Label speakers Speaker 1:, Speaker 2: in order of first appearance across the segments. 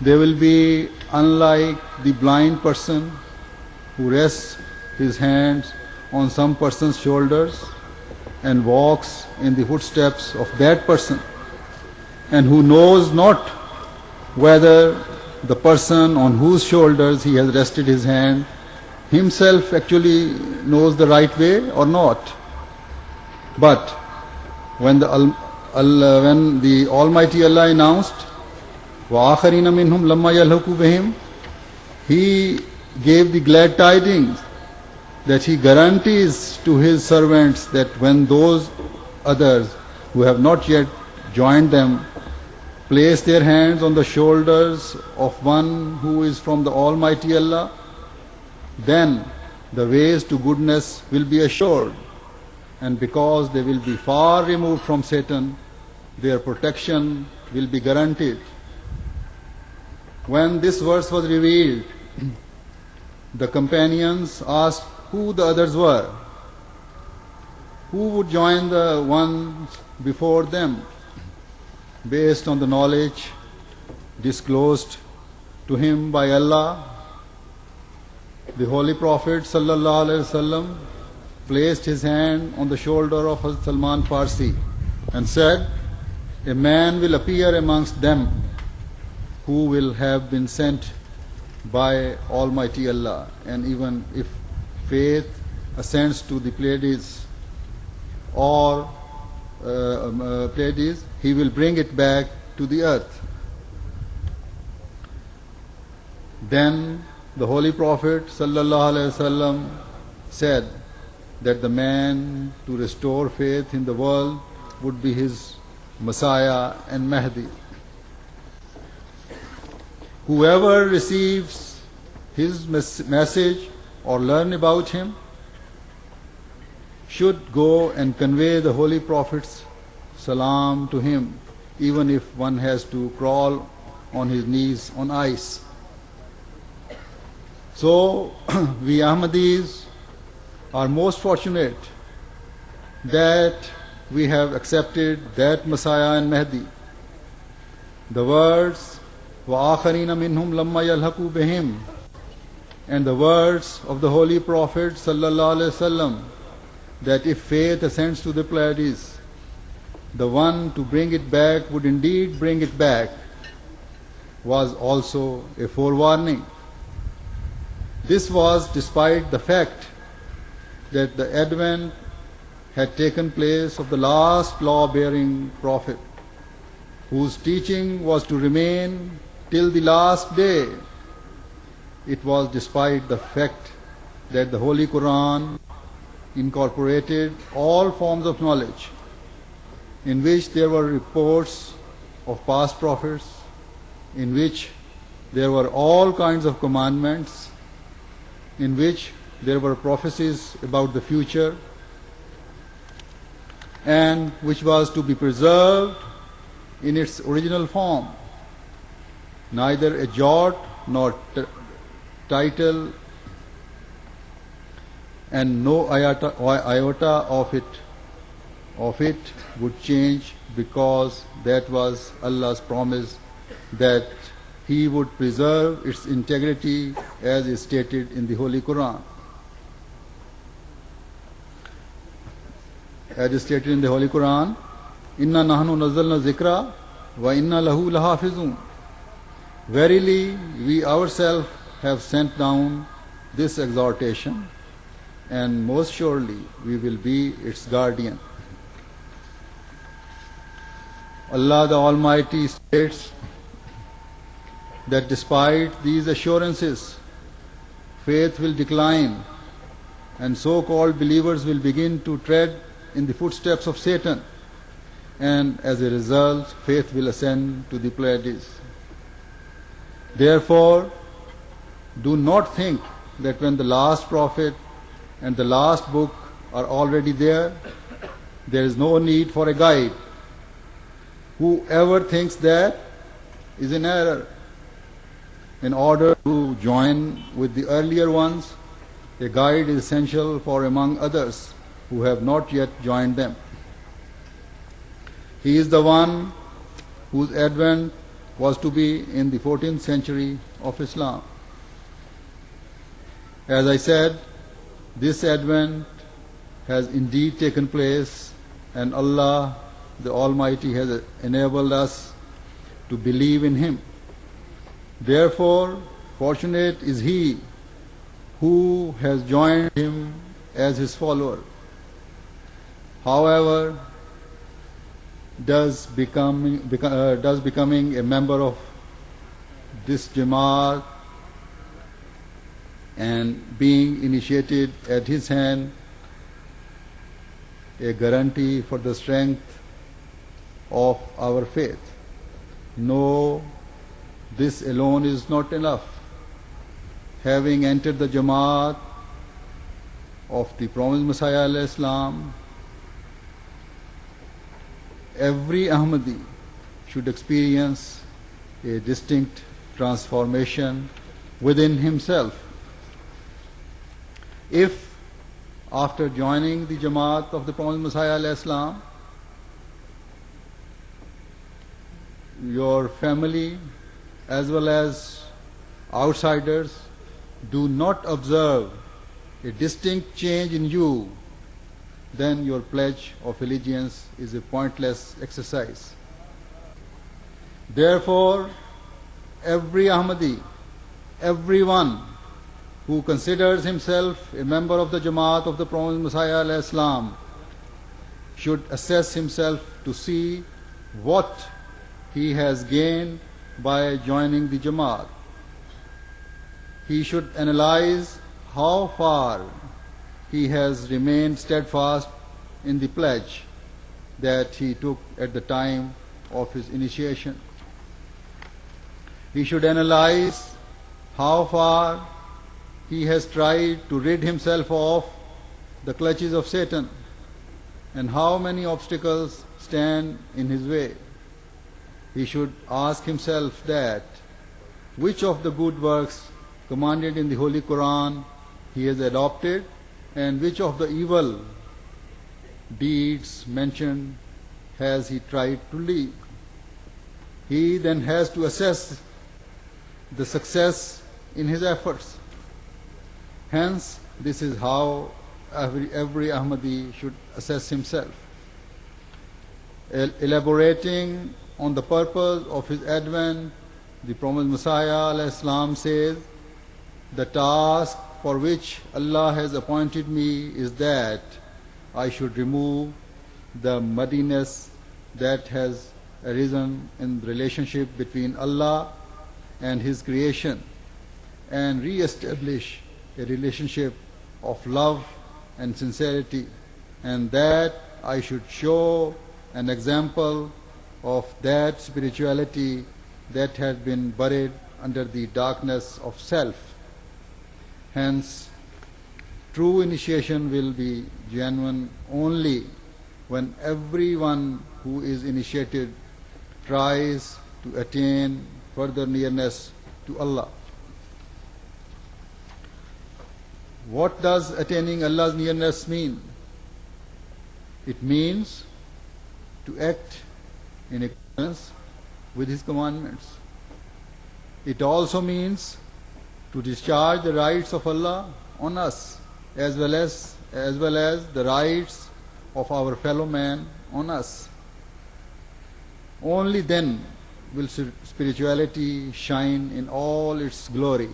Speaker 1: They will be unlike the blind person who rests his hands on some person's shoulders and walks in the footsteps of that person, and who knows not whether the person on whose shoulders he has rested his hand himself actually knows the right way or not. But when the Almighty Allah announced, وَآخَرِينَ مِنْهُمْ لَمَّا يَلْحَقُوا بِهِمْ, He gave the glad tidings that He guarantees to His servants that when those others who have not yet joined them place their hands on the shoulders of one who is from the Almighty Allah, then the ways to goodness will be assured, and because they will be far removed from Satan, their protection will be guaranteed. When this verse was revealed, the companions asked who the others were, who would join the ones before them, based on the knowledge disclosed to him by Allah. The Holy Prophet ﷺ placed his hand on the shoulder of Hazrat Salman Farsi and said, "A man will appear amongst them who will have been sent by Almighty Allah, and even if faith ascends to the Pleiades or Pleiades, he will bring it back to the earth." Then the Holy Prophet ﷺ said that the man to restore faith in the world would be his Messiah and Mahdi. Whoever receives his message or learn about him should go and convey the Holy Prophet's salam to him, even if one has to crawl on his knees on ice. So we Ahmadis are most fortunate that we have accepted that Messiah and Mahdi. The words وَآخَرِينَ مِنْهُمْ لَمَّا يَلْحَقُوا بِهِمْ and the words of the Holy Prophet ﷺ that if faith ascends to the Pleiades, the one to bring it back would indeed bring it back, was also a forewarning. This was despite the fact that the advent had taken place of the last law-bearing prophet, whose teaching was to remain till the last day. It was despite the fact that the Holy Quran incorporated all forms of knowledge, in which there were reports of past prophets, in which there were all kinds of commandments, in which there were prophecies about the future, and which was to be preserved in its original form. Neither a jot nor title and no iota of it would change, because that was Allah's promise that He would preserve its integrity as is stated in the Holy Quran. As is stated in the Holy Quran, "Inna nahnu nazzalna zikra wa inna lahu lahafizun." Verily, we ourselves have sent down this exhortation, and most surely we will be its guardian. Allah the Almighty states that despite these assurances, faith will decline, and so-called believers will begin to tread in the footsteps of Satan, and as a result, faith will ascend to the Pleiades. Therefore, do not think that when the last prophet and the last book are already there is no need for a guide. Whoever thinks that is in error. In order to join with the earlier ones, a guide is essential for among others who have not yet joined them. He is the one whose advent was to be in the 14th century of Islam. As I said, this advent has indeed taken place, and Allah the Almighty has enabled us to believe in Him. Therefore, fortunate is he who has joined Him as his follower. However, does becoming a member of this Jamaat and being initiated at his hand a guarantee for the strength of our faith? No, this alone is not enough. Having entered the Jamaat of the promised Messiah alayhi salam, every Ahmadi should experience a distinct transformation within himself. If after joining the Jamaat of the promised Messiah alayhi salam, your family as well as outsiders do not observe a distinct change in you, then your pledge of allegiance is a pointless exercise. Therefore, every Ahmadi, everyone who considers himself a member of the Jamaat of the promised Messiah alayhi salam, should assess himself to see what he has gained by joining the Jamaat. He should analyze how far he has remained steadfast in the pledge that he took at the time of his initiation. He should analyze how far he has tried to rid himself of the clutches of Satan and how many obstacles stand in his way. He should ask himself that which of the good works commanded in the Holy Quran he has adopted and which of the evil deeds mentioned has he tried to leave. He then has to assess the success in his efforts. Hence, this is how every Ahmadi should assess himself. Elaborating on the purpose of his advent, the promised Messiah alayhi salam says, the task for which Allah has appointed me is that I should remove the muddiness that has arisen in the relationship between Allah and His creation and re-establish a relationship of love and sincerity, and that I should show an example of that spirituality that had been buried under the darkness of self. Hence, true initiation will be genuine only when everyone who is initiated tries to attain further nearness to Allah. What does attaining Allah's nearness mean? It means to act in accordance with His commandments. It also means to discharge the rights of Allah on us, as well as the rights of our fellow man on us. Only then will spirituality shine in all its glory.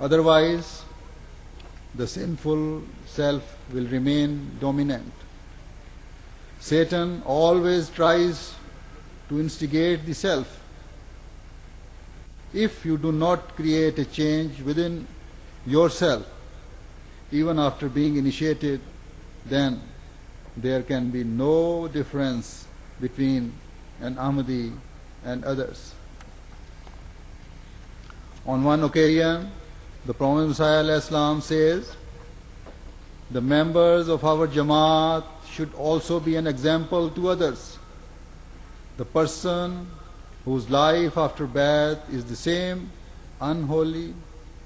Speaker 1: Otherwise, the sinful self will remain dominant. Satan always tries to instigate the self. If you do not create a change within yourself, even after being initiated, then there can be no difference between an Ahmadi and others. On one occasion, the Prophet Messiah alayhi salam says, the members of our Jamaat should also be an example to others. The person whose life after Bai'at is the same unholy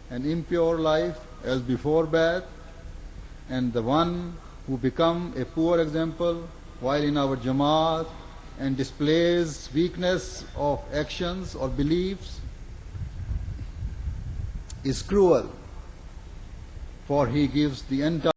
Speaker 1: and impure life as before Bai'at, and the one who become a poor example while in our Jamaat and displays weakness of actions or beliefs is cruel, for he gives the entire